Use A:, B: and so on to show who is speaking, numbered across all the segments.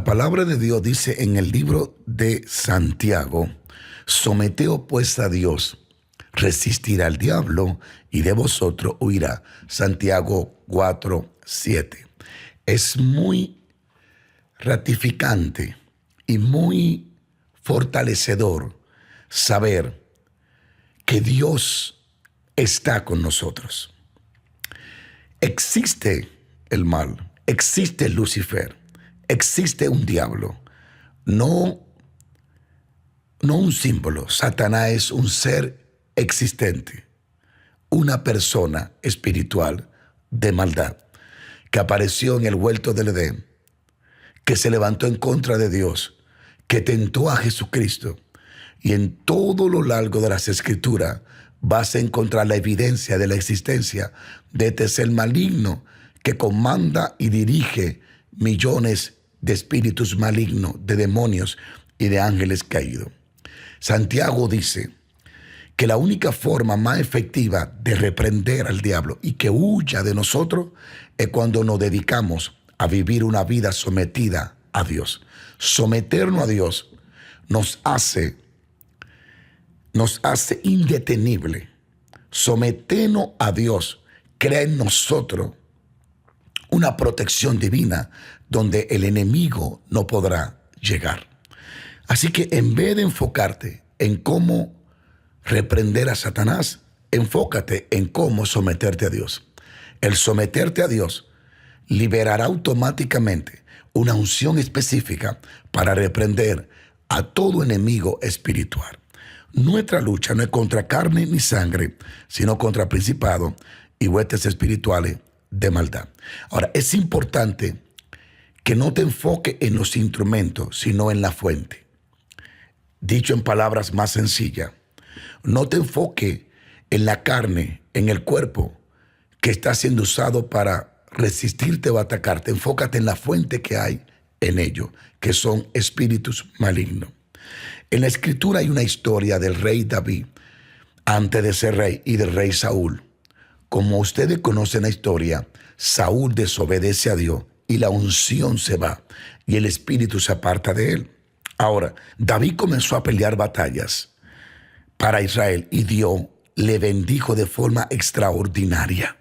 A: La palabra de Dios dice en el libro de Santiago: someteos pues a Dios, resistirá al diablo y de vosotros huirá. Santiago 4:7. Es muy ratificante y muy fortalecedor saber que Dios está con nosotros. Existe el mal, existe Lucifer, existe un diablo, no un símbolo. Satanás es un ser existente, una persona espiritual de maldad que apareció en el huerto del Edén, que se levantó en contra de Dios, que tentó a Jesucristo. Y en todo lo largo de las Escrituras vas a encontrar la evidencia de la existencia de este ser maligno que comanda y dirige millones de espíritus malignos, de demonios y de ángeles caídos. Santiago dice que la única forma más efectiva de reprender al diablo y que huya de nosotros es cuando nos dedicamos a vivir una vida sometida a Dios. Someternos a Dios nos hace indetenible. Someternos a Dios crea en nosotros una protección divina donde el enemigo no podrá llegar. Así que en vez de enfocarte en cómo reprender a Satanás, enfócate en cómo someterte a Dios. El someterte a Dios liberará automáticamente una unción específica para reprender a todo enemigo espiritual. Nuestra lucha no es contra carne ni sangre, sino contra principados y huestes espirituales de maldad. Ahora, es importante que no te enfoques en los instrumentos, sino en la fuente. Dicho en palabras más sencillas, no te enfoques en la carne, en el cuerpo que está siendo usado para resistirte o atacarte. Enfócate en la fuente que hay en ello, que son espíritus malignos. En la Escritura hay una historia del rey David antes de ser rey y del rey Saúl. Como ustedes conocen la historia, Saúl desobedece a Dios y la unción se va y el espíritu se aparta de él. Ahora, David comenzó a pelear batallas para Israel y Dios le bendijo de forma extraordinaria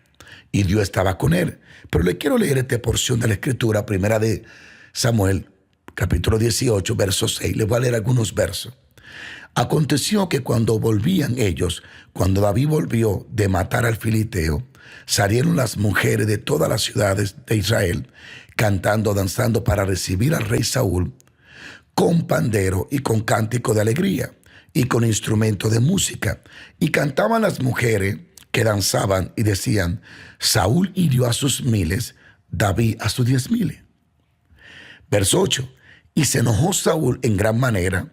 A: y Dios estaba con él. Pero le quiero leer esta porción de la Escritura, primera de Samuel, capítulo 18, verso 6. Les voy a leer algunos versos. Aconteció que cuando David volvió de matar al filisteo, salieron las mujeres de todas las ciudades de Israel, cantando, danzando para recibir al rey Saúl, con pandero y con cántico de alegría, y con instrumento de música. Y cantaban las mujeres que danzaban y decían: Saúl hirió a sus 1000, David a sus 10,000. Verso 8. Y se enojó Saúl en gran manera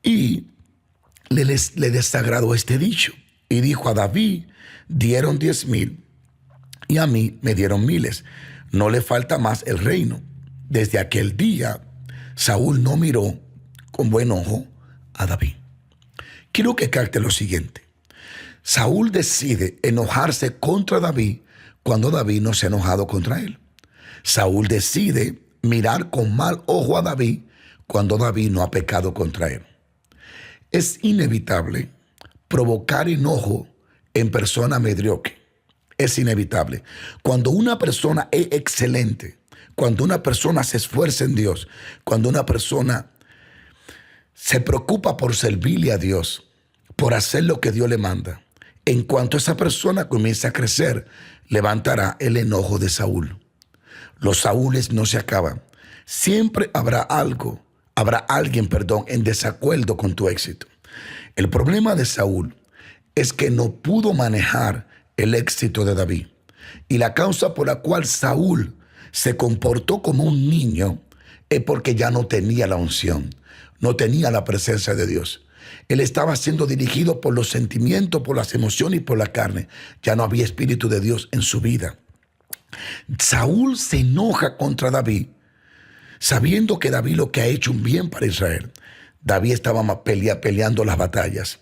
A: y le desagradó este dicho. Y dijo a David: dieron 10,000 y a mí me dieron 1000. No le falta más el reino. Desde aquel día Saúl no miró con buen ojo a David. Quiero que capte lo siguiente. Saúl decide enojarse contra David cuando David no se ha enojado contra él. Saúl decide mirar con mal ojo a David cuando David no ha pecado contra él. Es inevitable provocar enojo en persona mediocre. Es inevitable. Cuando una persona es excelente, cuando una persona se esfuerza en Dios, cuando una persona se preocupa por servirle a Dios, por hacer lo que Dios le manda, en cuanto esa persona comienza a crecer, levantará el enojo de Saúl. Los Saúles no se acaban. Siempre habrá alguien en desacuerdo con tu éxito. El problema de Saúl es que no pudo manejar el éxito de David. Y la causa por la cual Saúl se comportó como un niño es porque ya no tenía la unción, no tenía la presencia de Dios. Él estaba siendo dirigido por los sentimientos, por las emociones y por la carne. Ya no había espíritu de Dios en su vida. Saúl se enoja contra David, sabiendo que David lo que ha hecho un bien para Israel. David estaba peleando las batallas.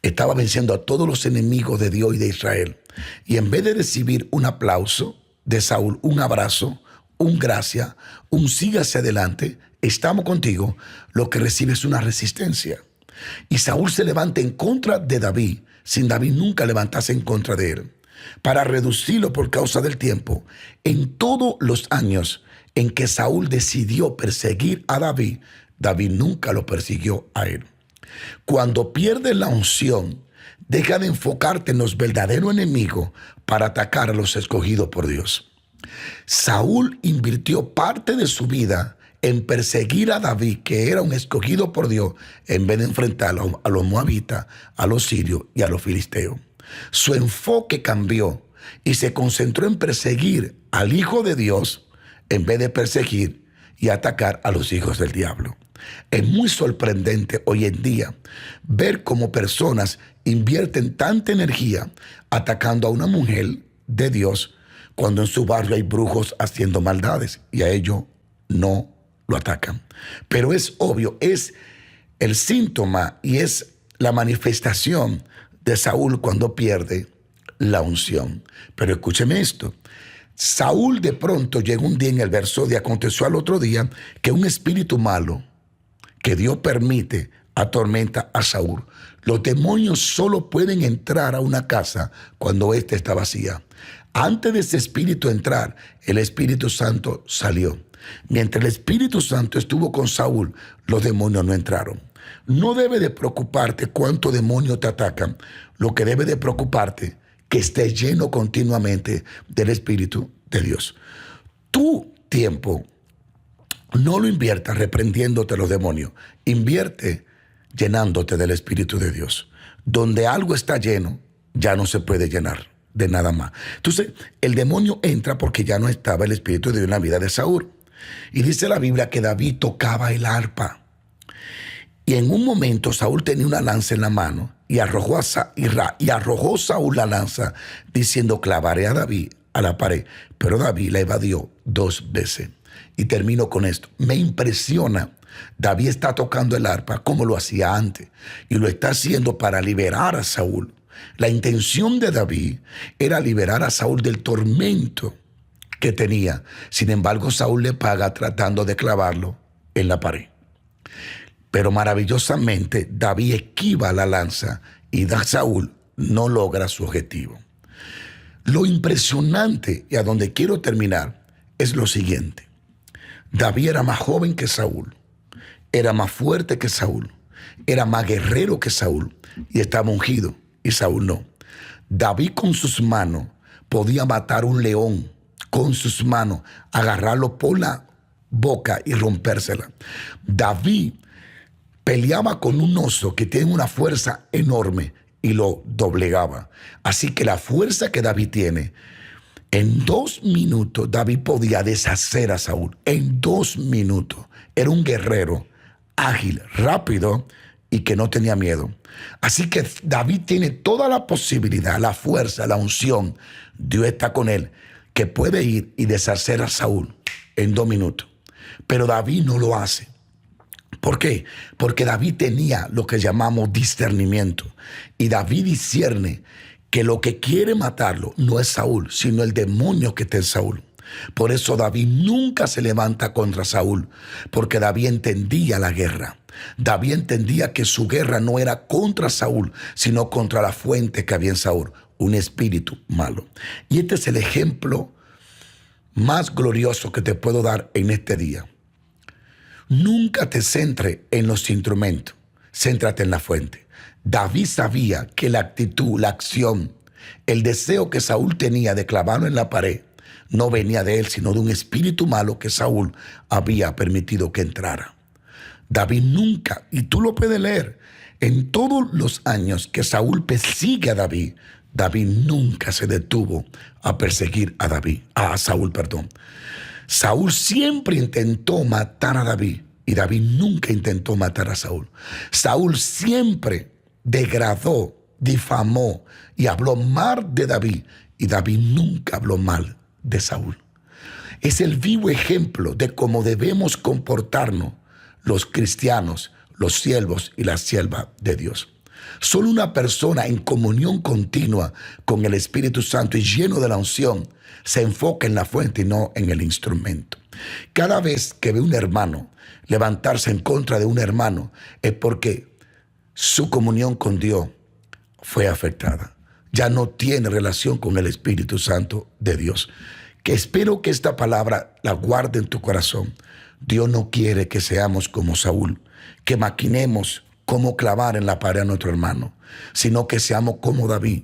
A: Estaba venciendo a todos los enemigos de Dios y de Israel. Y en vez de recibir un aplauso de Saúl, un abrazo, un gracia, un siga hacia adelante, estamos contigo, lo que recibe es una resistencia. Y Saúl se levanta en contra de David, sin David nunca levantarse en contra de él, para reducirlo por causa del tiempo. En todos los años en que Saúl decidió perseguir a David, David nunca lo persiguió a él. Cuando pierdes la unción, deja de enfocarte en los verdaderos enemigos para atacar a los escogidos por Dios. Saúl invirtió parte de su vida en perseguir a David, que era un escogido por Dios, en vez de enfrentar a los moabitas, a los sirios y a los filisteos. Su enfoque cambió y se concentró en perseguir al Hijo de Dios en vez de perseguir y atacar a los hijos del diablo. Es muy sorprendente hoy en día ver cómo personas invierten tanta energía atacando a una mujer de Dios cuando en su barrio hay brujos haciendo maldades y a ellos no lo atacan. Pero es obvio, es el síntoma y es la manifestación de Saúl cuando pierde la unción. Pero escúcheme esto. Saúl de pronto llegó un día en el verso de aconteció al otro día que un espíritu malo que Dios permite atormenta a Saúl. Los demonios solo pueden entrar a una casa cuando ésta está vacía. Antes de ese espíritu entrar, el Espíritu Santo salió. Mientras el Espíritu Santo estuvo con Saúl, los demonios no entraron. No debe de preocuparte cuántos demonios te atacan. Lo que debe de preocuparte que esté lleno continuamente del Espíritu de Dios. Tu tiempo no lo inviertas reprendiéndote los demonios. Invierte llenándote del Espíritu de Dios. Donde algo está lleno, ya no se puede llenar de nada más. Entonces, el demonio entra porque ya no estaba el Espíritu de Dios en la vida de Saúl. Y dice la Biblia que David tocaba el arpa. Y en un momento Saúl tenía una lanza en la mano y arrojó Saúl la lanza diciendo: clavaré a David a la pared. Pero David la evadió 2 veces. Y termino con esto. Me impresiona. David está tocando el arpa como lo hacía antes y lo está haciendo para liberar a Saúl. La intención de David era liberar a Saúl del tormento que tenía. Sin embargo, Saúl le paga tratando de clavarlo en la pared. Pero maravillosamente David esquiva la lanza y Saúl no logra su objetivo. Lo impresionante y a donde quiero terminar es lo siguiente. David era más joven que Saúl, era más fuerte que Saúl, era más guerrero que Saúl y estaba ungido y Saúl no. David con sus manos podía matar un león, con sus manos agarrarlo por la boca y rompérsela. David peleaba con un oso que tiene una fuerza enorme y lo doblegaba. Así que la fuerza que David tiene, en 2 minutos David podía deshacer a Saúl. En 2 minutos. Era un guerrero ágil, rápido y que no tenía miedo. Así que David tiene toda la posibilidad, la fuerza, la unción. Dios está con él, que puede ir y deshacer a Saúl en 2 minutos. Pero David no lo hace. ¿Por qué? Porque David tenía lo que llamamos discernimiento. Y David discierne que lo que quiere matarlo no es Saúl, sino el demonio que está en Saúl. Por eso David nunca se levanta contra Saúl, porque David entendía la guerra. David entendía que su guerra no era contra Saúl, sino contra la fuente que había en Saúl, un espíritu malo. Y este es el ejemplo más glorioso que te puedo dar en este día. Nunca te centres en los instrumentos, céntrate en la fuente. David sabía que la actitud, la acción, el deseo que Saúl tenía de clavarlo en la pared no venía de él, sino de un espíritu malo que Saúl había permitido que entrara. David nunca, y tú lo puedes leer, en todos los años que Saúl persigue a David, David nunca se detuvo a perseguir a Saúl. Saúl siempre intentó matar a David y David nunca intentó matar a Saúl. Saúl siempre degradó, difamó y habló mal de David y David nunca habló mal de Saúl. Es el vivo ejemplo de cómo debemos comportarnos los cristianos, los siervos y las siervas de Dios. Solo una persona en comunión continua con el Espíritu Santo y lleno de la unción se enfoca en la fuente y no en el instrumento. Cada vez que ve un hermano levantarse en contra de un hermano es porque su comunión con Dios fue afectada. Ya no tiene relación con el Espíritu Santo de Dios. Que espero que esta palabra la guarde en tu corazón. Dios no quiere que seamos como Saúl, que maquinemos cómo clavar en la pared a nuestro hermano, sino que seamos como David,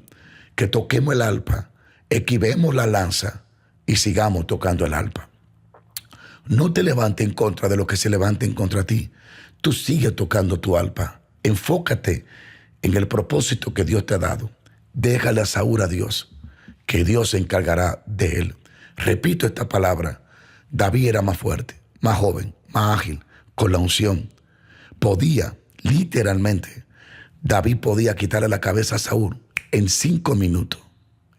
A: que toquemos el arpa, esquivemos la lanza y sigamos tocando el arpa. No te levantes en contra de lo que se levante en contra de ti. Tú sigue tocando tu arpa. Enfócate en el propósito que Dios te ha dado. Déjale a Saúl a Dios, que Dios se encargará de él. Repito esta palabra. David era más fuerte, más joven, más ágil, con la unción. Podía, literalmente, David podía quitarle la cabeza a Saúl en 5 minutos.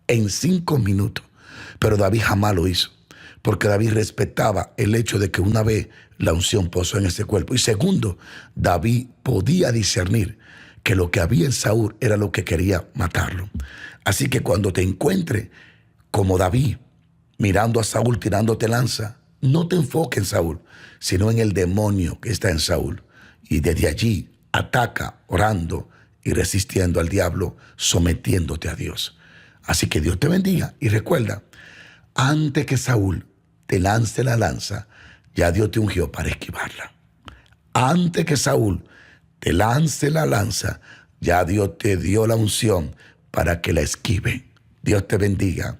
A: En 5 minutos. Pero David jamás lo hizo, porque David respetaba el hecho de que una vez la unción posó en ese cuerpo. Y segundo, David podía discernir que lo que había en Saúl era lo que quería matarlo. Así que cuando te encuentres como David, mirando a Saúl tirándote lanza, no te enfoques en Saúl, sino en el demonio que está en Saúl. Y desde allí ataca orando y resistiendo al diablo, sometiéndote a Dios. Así que Dios te bendiga y recuerda, antes que Saúl te lance la lanza, ya Dios te ungió para esquivarla. Antes que Saúl te lance la lanza, ya Dios te dio la unción para que la esquive. Dios te bendiga,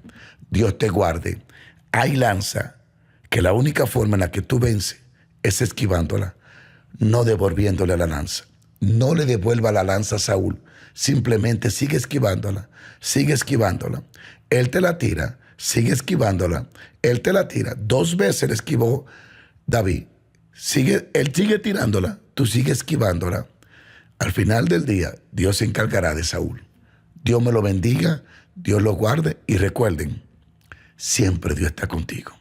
A: Dios te guarde. Hay lanza que la única forma en la que tú vences es esquivándola, no devolviéndole la lanza. No le devuelva la lanza a Saúl, simplemente sigue esquivándola, sigue esquivándola. Él te la tira, sigue esquivándola, él te la tira. 2 veces le esquivó David. Él sigue tirándola, tú sigues esquivándola. Al final del día, Dios se encargará de Saúl. Dios me lo bendiga, Dios lo guarde y recuerden, siempre Dios está contigo.